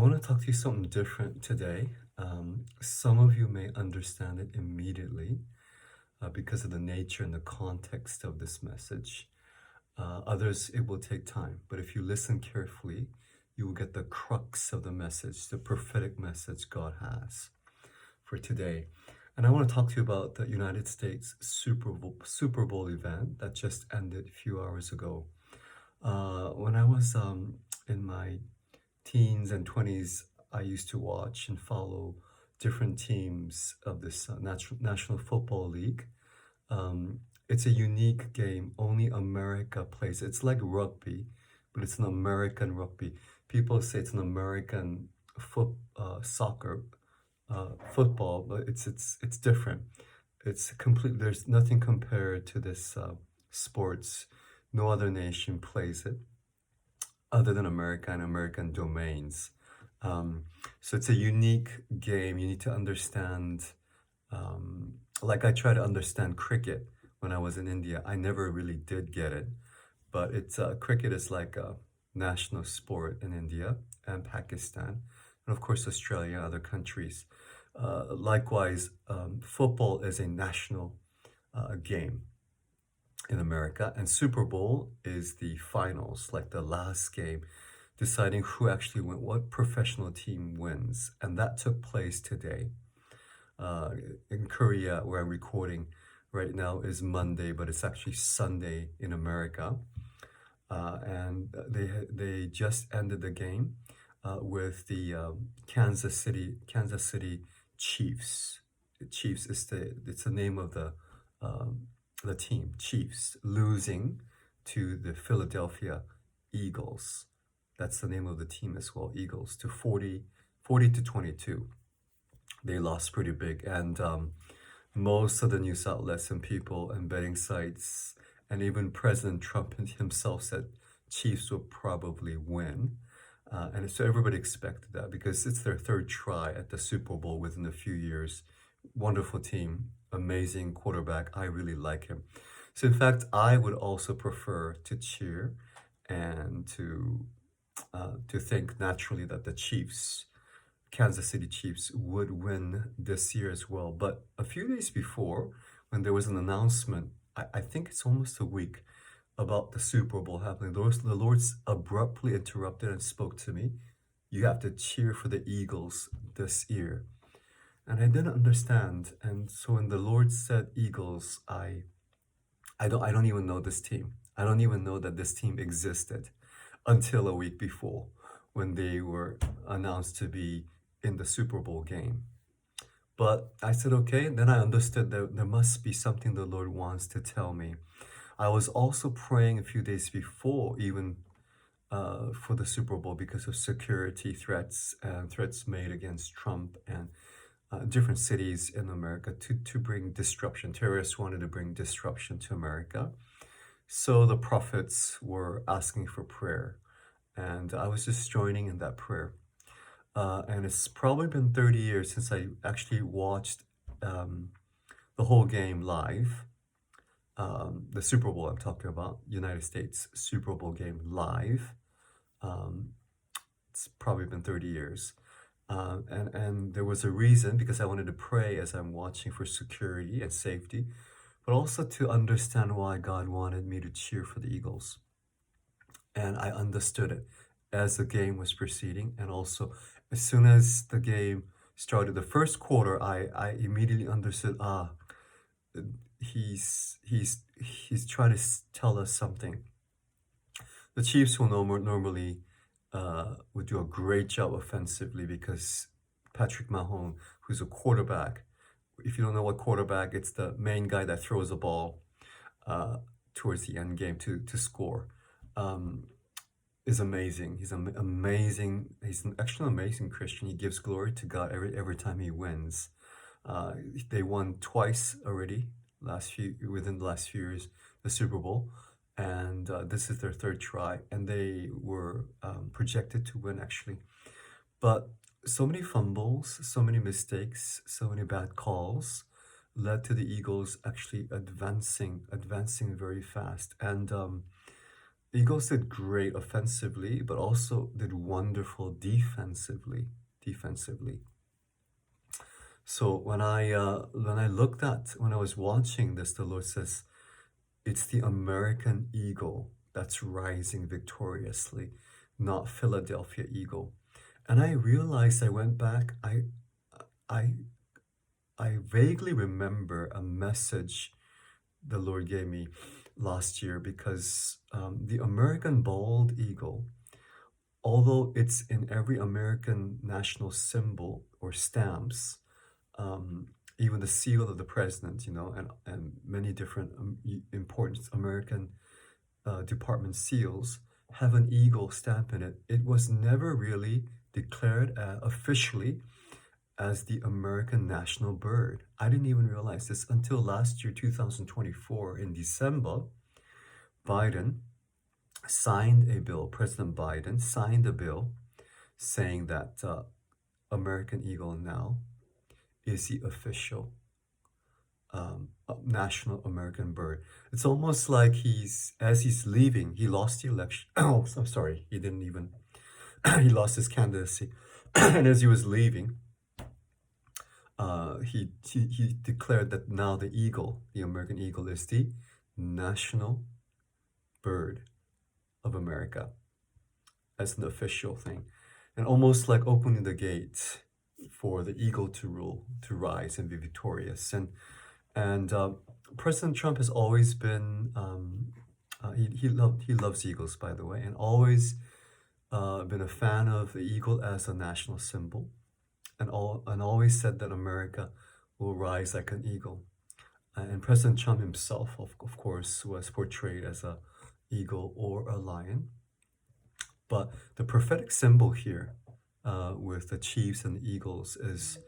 want to talk to you something different today. Some of you may understand it immediately because of the nature and the context of this message. Others, it will take time. But if you listen carefully, you will get the crux of the message, the prophetic message God has for today. And I want to talk to you about the United States Super Bowl event that just ended a few hours ago. When I was in my teens and 20s, I used to watch and follow different teams of this National Football League. It's a unique game. Only America plays. It's like rugby, but it's an American rugby. People say it's an American soccer, football, but it's different. It's complete. There's nothing compared to this sports. No other nation plays it other than America and American domains. So it's a unique game. You need to understand, like I try to understand cricket when I was in India. I never really did get it, but it's cricket is like a national sport in India and Pakistan, and of course Australia and other countries. Likewise, football is a national game in America, and Super Bowl is the finals, like the last game, deciding who actually win, what professional team wins, and that took place today. Uh, in Korea, where I'm recording right now, is Monday, but it's actually Sunday in America, and they just ended the game with the Kansas City Chiefs. Chiefs is the name of the team, Chiefs, losing to the Philadelphia Eagles. That's the name of the team as well, Eagles, to 40 to 22. They lost pretty big, and most of the news outlets and people and betting sites, and even President Trump himself said Chiefs will probably win. And so everybody expected that because it's their third try at the Super Bowl within a few years. Wonderful team, amazing quarterback. I really like him. So in fact, I would also prefer to cheer and to think naturally that the Chiefs, Kansas City Chiefs, would win this year as well. But a few days before, when there was an announcement, I think it's almost a week, about the Super Bowl happening, the Lord abruptly interrupted and spoke to me. You have to cheer for the Eagles this year. And I didn't understand. And so when the Lord said Eagles, I don't even know this team. I don't even know that this team existed until a week before when they were announced to be in the Super Bowl game. But I said, okay, then I understood that there must be something the Lord wants to tell me. I was also praying a few days before, even for the Super Bowl, because of security threats and threats made against Trump and different cities in America to bring disruption. Terrorists wanted to bring disruption to America. So the prophets were asking for prayer, and I was just joining in that prayer. And it's probably been 30 years since I actually watched the whole game live. The Super Bowl I'm talking about, United States Super Bowl game live. Um, it's probably been 30 years. And there was a reason because I wanted to pray as I'm watching for security and safety, but also to understand why God wanted me to cheer for the Eagles. And I understood it as the game was proceeding, and also as soon as the game started, the first quarter, I immediately understood. He's trying to tell us something. The Chiefs will normally would do a great job offensively because Patrick Mahomes, who's a quarterback. If you don't know what quarterback, it's the main guy that throws the ball uh, towards the end game to score. Um, is amazing. He's amazing. He's actually an amazing Christian. He gives glory to God every time he wins. Uh, they won twice already within the last few years, the Super Bowl, and this is their third try, and they were projected to win actually. But so many fumbles, so many mistakes, so many bad calls led to the Eagles actually advancing very fast. And Eagles did great offensively, but also did wonderful defensively. Defensively. So when I looked at when I was watching this, the Lord says it's the American eagle that's rising victoriously, not Philadelphia eagle. And I realized I went back. I I vaguely remember a message the Lord gave me last year because the American bald eagle, although it's in every American national symbol or stamps, even the seal of the president, and many different important American department seals have an eagle stamp in it. It was never really declared officially as the American national bird. I didn't even realize this until last year, 2024, in December. Biden signed a bill, President Biden signed a bill saying that American eagle now is the official national American bird. It's almost like as he's leaving, he lost the election. Oh, I'm sorry, he didn't even, he lost his candidacy. And as he was leaving, he declared that now the American eagle, is the national bird of America as an official thing, and almost like opening the gate for the eagle to rule, to rise and be victorious. And President Trump has always been he loves eagles, by the way, and always been a fan of the eagle as a national symbol, and always said that America will rise like an eagle. And President Trump himself, of course, was portrayed as a eagle or a lion. But the prophetic symbol here with the chiefs and the eagles is,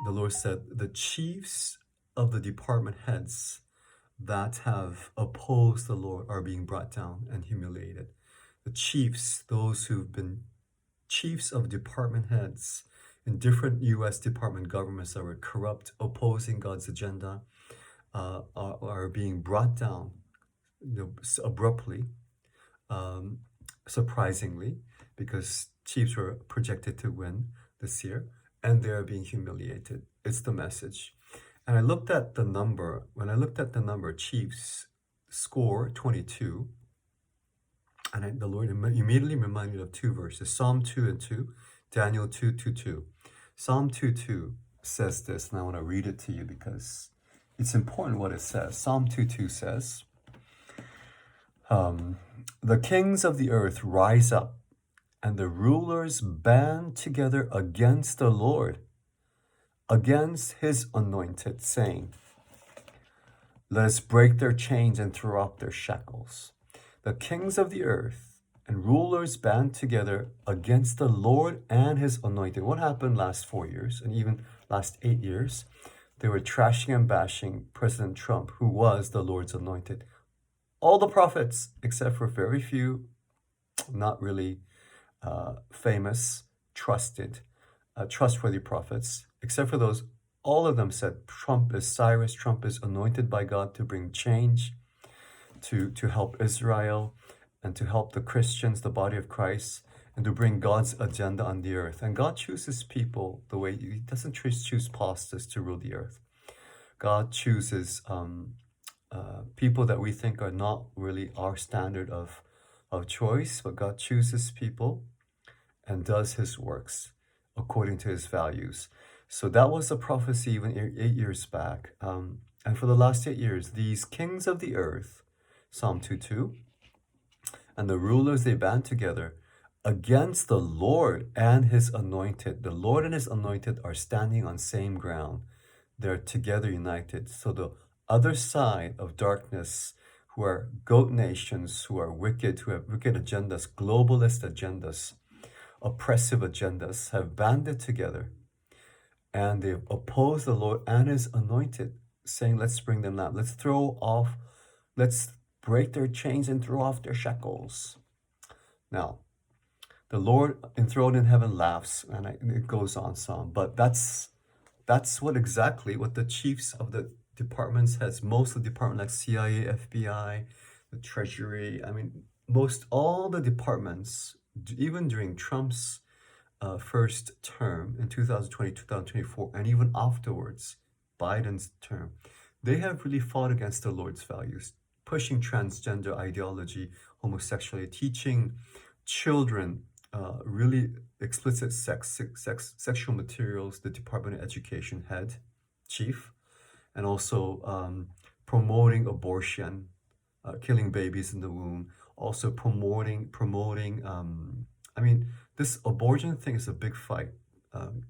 the Lord said, the chiefs of the department heads that have opposed the Lord are being brought down and humiliated. The chiefs, those who've been chiefs of department heads in different U.S. department governments that were corrupt, opposing God's agenda, are being brought down, abruptly, surprisingly, because chiefs were projected to win this year, and they're being humiliated. It's the message. And I looked at the number. When I looked at the number, chiefs score 22, and the Lord immediately reminded me of two verses: Psalm 2 and 2, Daniel 2:2. Psalm 2:2 says this, and I want to read it to you because it's important what it says. Psalm 2:2 says, the kings of the earth rise up, and the rulers band together against the Lord, against his anointed, saying, let us break their chains and throw off their shackles. The kings of the earth and rulers band together against the Lord and his anointed. What happened last 4 years and even last 8 years? They were trashing and bashing President Trump, who was the Lord's anointed. All the prophets, except for very few, not really famous, trustworthy prophets, except for those, all of them said Trump is Cyrus, Trump is anointed by God to bring change, to help Israel, and to help the Christians, the body of Christ, and to bring God's agenda on the earth. And God chooses people the way he doesn't choose pastors to rule the earth. God chooses people that we think are not really our standard of choice, but God chooses people and does his works according to his values. So that was a prophecy even 8 years back. And for the last 8 years, these kings of the earth, Psalm 2:2, and the rulers, they band together against the Lord and his anointed. The Lord and his anointed are standing on same ground. They're together united. So the other side of darkness, who are goat nations, who are wicked, who have wicked agendas, globalist agendas, oppressive agendas, have banded together, and they oppose the Lord and his anointed, saying, let's bring them down. Let's break their chains and throw off their shackles. Now, the Lord enthroned in heaven laughs, and it goes on some, but that's exactly what the chiefs of the departments has. Most of the departments like CIA, FBI, the Treasury, most all the departments, even during Trump's first term in 2020, 2024, and even afterwards, Biden's term, they have really fought against the Lord's values, pushing transgender ideology, homosexuality, teaching children really explicit sexual materials, the Department of Education head, chief, and also promoting abortion, killing babies in the womb, also promoting. I mean, this abortion thing is a big fight.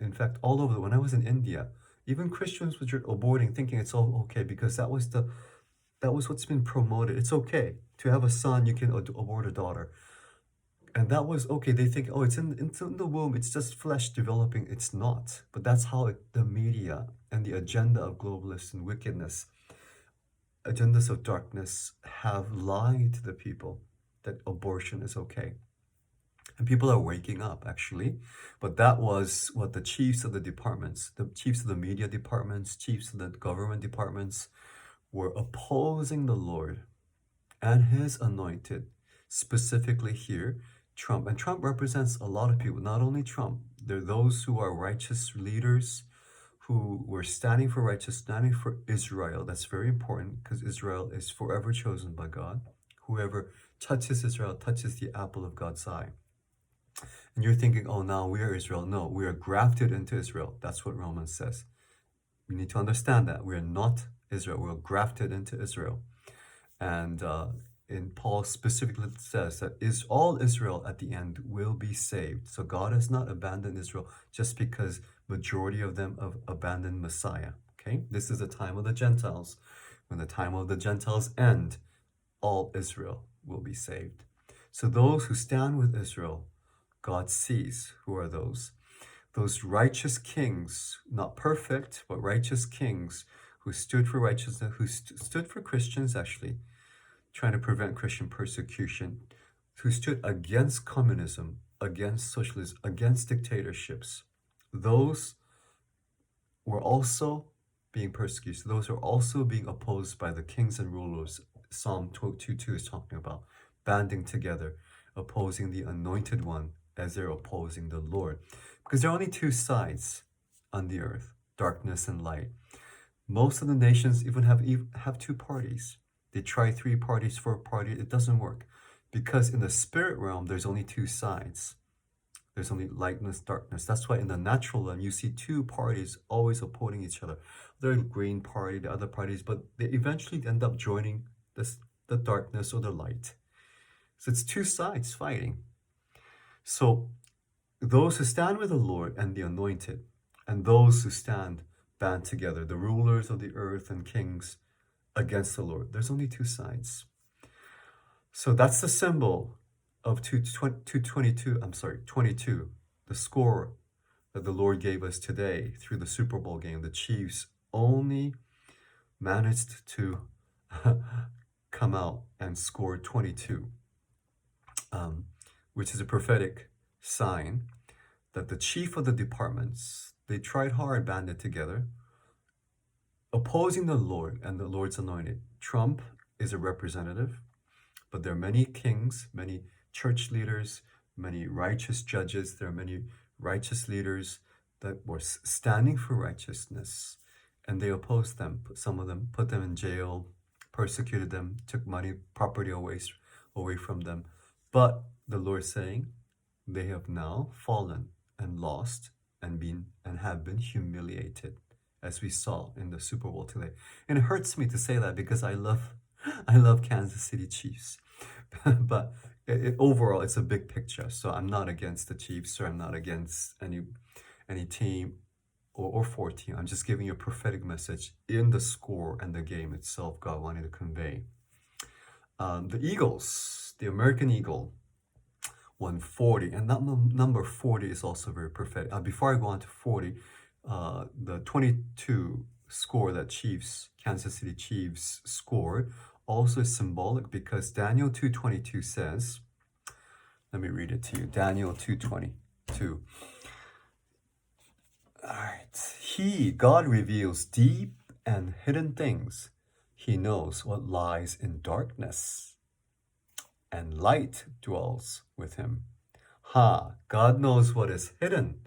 In fact, all over. When I was in India, even Christians were aborting, thinking it's all okay because that was what's been promoted. It's okay to have a son. You can abort a daughter, and that was okay. They think, oh, it's in the womb. It's just flesh developing. It's not. But that's how the media and the agenda of globalists and wickedness, agendas of darkness, have lied to the people that abortion is okay. And people are waking up, actually. But that was what the chiefs of the departments, the chiefs of the media departments, chiefs of the government departments were opposing the Lord and his anointed, specifically here, Trump. And Trump represents a lot of people, not only Trump. There are those who are righteous leaders who were standing for righteousness, standing for Israel. That's very important because Israel is forever chosen by God. Whoever touches Israel touches the apple of God's eye. And you're thinking, oh, now we are Israel. No, we are grafted into Israel. That's what Romans says. We need to understand that. We are not Israel. We're grafted into Israel. And in Paul specifically says that is all Israel at the end will be saved. So God has not abandoned Israel just because majority of them have abandoned Messiah. Okay, this is the time of the Gentiles. When the time of the Gentiles end, all Israel will be saved. So those who stand with Israel, God sees who are those. Those righteous kings, not perfect, but righteous kings who stood for righteousness, who stood for Christians actually, trying to prevent Christian persecution, who stood against communism, against socialism, against dictatorships. Those were also being persecuted. Those are also being opposed by the kings and rulers. Psalm 2:2 is talking about banding together, opposing the anointed one as they're opposing the Lord. Because there are only two sides on the earth, darkness and light. Most of the nations even have two parties. They try three parties, four parties, it doesn't work. Because in the spirit realm, there's only two sides. There's only lightness, darkness. That's why in the natural realm, you see two parties always opposing each other. The green party, the other parties, but they eventually end up joining the darkness or the light. So it's two sides fighting. So those who stand with the Lord and the anointed, and those who stand band together, the rulers of the earth and kings against the Lord. There's only two sides. So that's the symbol of 22, the score that the Lord gave us today through the Super Bowl game. The Chiefs only managed to come out and score 22, which is a prophetic sign that the chief of the departments, they tried hard, banded together, opposing the Lord and the Lord's anointed. Trump is a representative, but there are many kings, many church leaders, many righteous judges. There are many righteous leaders that were standing for righteousness, and they opposed them. Some of them put them in jail, persecuted them, took money, property away from them. But the Lord saying, they have now fallen and lost and have been humiliated, as we saw in the Super Bowl today. And it hurts me to say that because I love Kansas City Chiefs. But overall, it's a big picture. So I'm not against the Chiefs, or I'm not against any team or for team. I'm just giving you a prophetic message in the score and the game itself God wanted to convey. The Eagles, the American Eagle, won 40, and that number 40 is also very prophetic. Before I go on to 40, the 22 score that Kansas City Chiefs scored also is symbolic because Daniel 2:22 says, let me read it to you, Daniel 2:22. All right. God reveals deep and hidden things. He knows what lies in darkness. and light dwells with him. Ha, God knows what is hidden.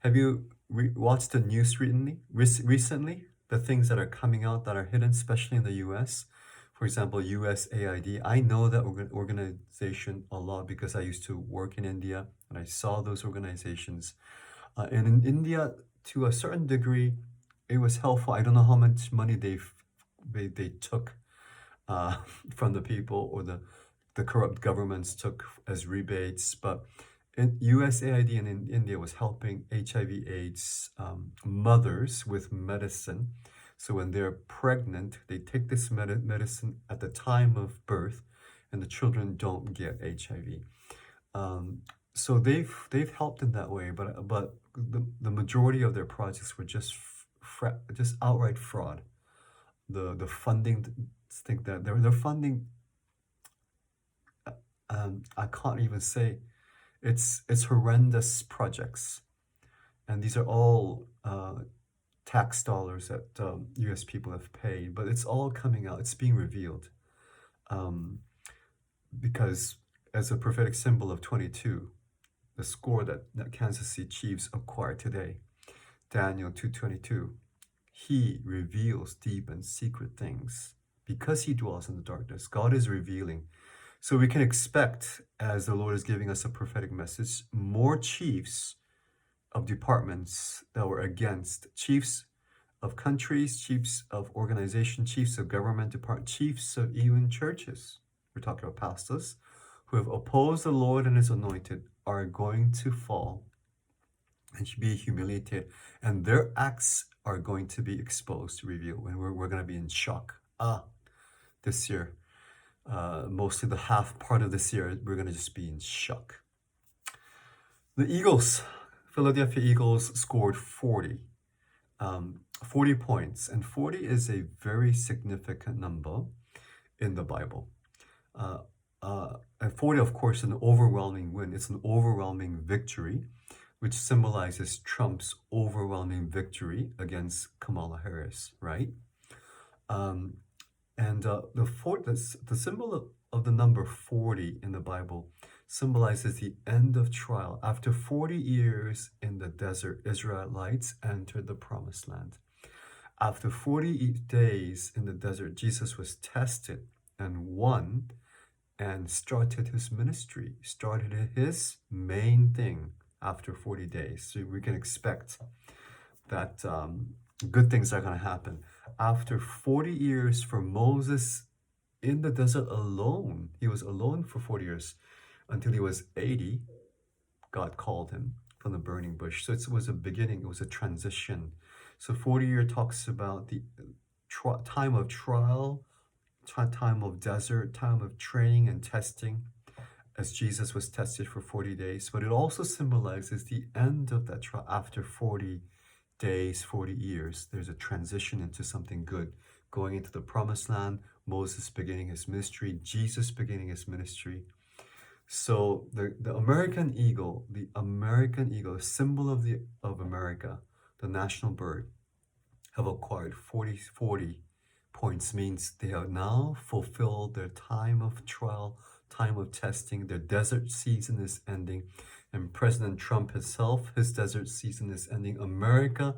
Have you watched the news recently? The things that are coming out that are hidden, especially in the US. For example, USAID. I know that organization a lot because I used to work in India and I saw those organizations. And in India, to a certain degree, it was helpful. I don't know how much money they took uh, from the people, or the corrupt governments took as rebates. But in USAID and in India was helping HIV/AIDS mothers with medicine. So when they're pregnant, they take this medicine at the time of birth, and the children don't get HIV. Um, so they've helped in that way, but the majority of their projects were just outright fraud. The funding, think that they're funding, I can't even say, it's horrendous projects, and these are all tax dollars that U.S. people have paid, but it's all coming out. It's being revealed, um, because as a prophetic symbol of 22, the score that Kansas City Chiefs acquired today, Daniel 2:22, he reveals deep and secret things because he dwells in the darkness. God is revealing. So we can expect, as the Lord is giving us a prophetic message, more chiefs of departments that were against, chiefs of countries, chiefs of organization, chiefs of government department, chiefs of even churches. We're talking about pastors who have opposed the Lord and his anointed are going to fall and be humiliated, and their acts are going to be exposed, revealed, and we're going to be in shock. This year, mostly the half part of this year, we're going to just be in shock. The Eagles, Philadelphia Eagles scored 40. 40 points, and 40 is a very significant number in the Bible. And 40, of course, is an overwhelming win. It's an overwhelming victory, which symbolizes Trump's overwhelming victory against Kamala Harris, right? And the symbol of the number 40 in the Bible symbolizes the end of trial. After 40 years in the desert, Israelites entered the promised land. After 40 days in the desert, Jesus was tested and won and started his ministry, started his main thing after 40 days. So we can expect that good things are going to happen. After 40 years for Moses in the desert alone, he was alone for 40 years until he was 80. God called him from the burning bush. So it was a beginning, it was a transition. So 40 year talks about the time of trial, time of desert, time of training and testing, as Jesus was tested for 40 days. But it also symbolizes the end of that trial. After 40 days, 40 years, there's a transition into something good, going into the promised land, Moses beginning his ministry, Jesus beginning his ministry. So the American eagle, the symbol of America, the national bird, have acquired 40 points, means they have now fulfilled their time of trial, time of testing. Their desert season is ending. And President Trump himself, his desert season is ending. America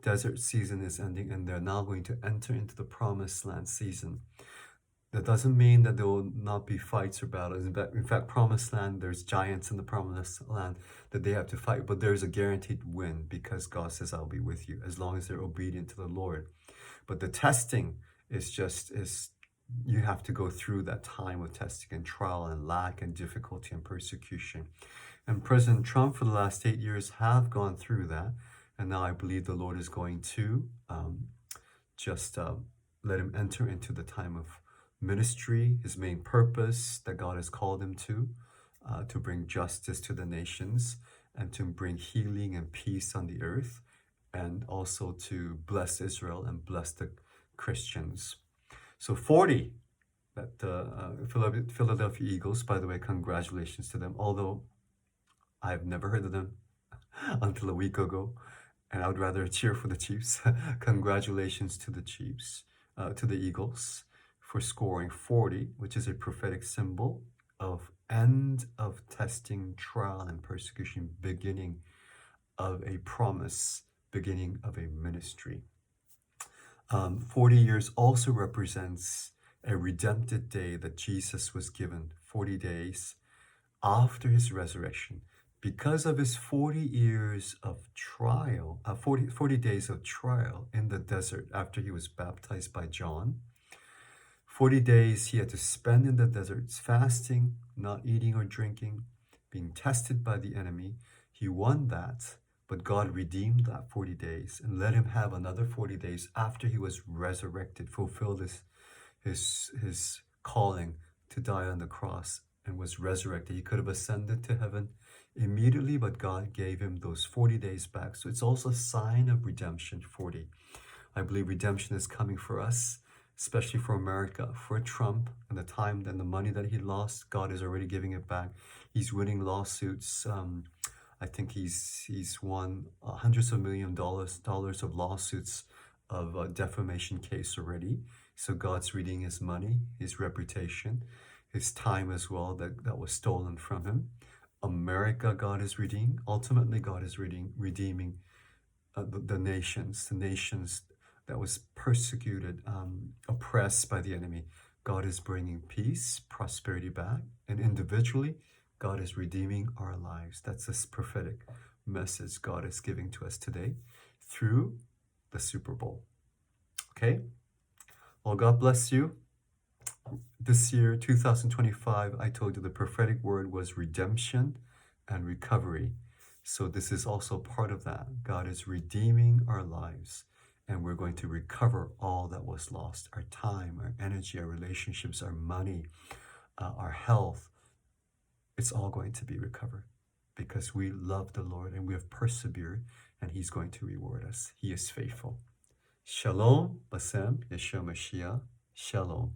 desert season is ending, and they're now going to enter into the promised land season. That doesn't mean that there will not be fights or battles. In fact, promised land, there's giants in the promised land that they have to fight, but there's a guaranteed win because God says, I'll be with you, as long as they're obedient to the Lord. But the testing is you have to go through that time of testing and trial and lack and difficulty and persecution. And President Trump for the last 8 years have gone through that. And now I believe the Lord is going to let him enter into the time of ministry, his main purpose that God has called him to bring justice to the nations and to bring healing and peace on the earth, and also to bless Israel and bless the Christians. So 40, that Philadelphia Eagles, by the way, congratulations to them, although I've never heard of them until a week ago, and I would rather cheer for the Chiefs. Congratulations to the Chiefs, to the Eagles, for scoring 40, which is a prophetic symbol of end of testing, trial, and persecution, beginning of a promise, beginning of a ministry. 40 years also represents a redemptive day that Jesus was given 40 days after his resurrection. Because of his 40 years of trial, 40 days of trial in the desert after he was baptized by John, 40 days he had to spend in the deserts fasting, not eating or drinking, being tested by the enemy. He won that, but God redeemed that 40 days and let him have another 40 days after he was resurrected, fulfilled his calling to die on the cross and was resurrected. He could have ascended to heaven immediately, but God gave him those 40 days back. So it's also a sign of redemption, 40. I believe redemption is coming for us, especially for America, for Trump, and the time and the money that he lost. God is already giving it back. He's winning lawsuits. I think he's won hundreds of dollars of lawsuits of a defamation case already. So God's redeeming his money, his reputation, his time as well that was stolen from him. America, God is redeeming. Ultimately, God is redeeming the nations that was persecuted, oppressed by the enemy. God is bringing peace, prosperity back, and individually, God is redeeming our lives. That's this prophetic message God is giving to us today through the Super Bowl. Okay? Well, God bless you. This year, 2025, I told you the prophetic word was redemption and recovery. So this is also part of that. God is redeeming our lives, and we're going to recover all that was lost. Our time, our energy, our relationships, our money, our health. It's all going to be recovered because we love the Lord and we have persevered, and he's going to reward us. He is faithful. Shalom, Basem, Yeshua Mashiach. Shalom.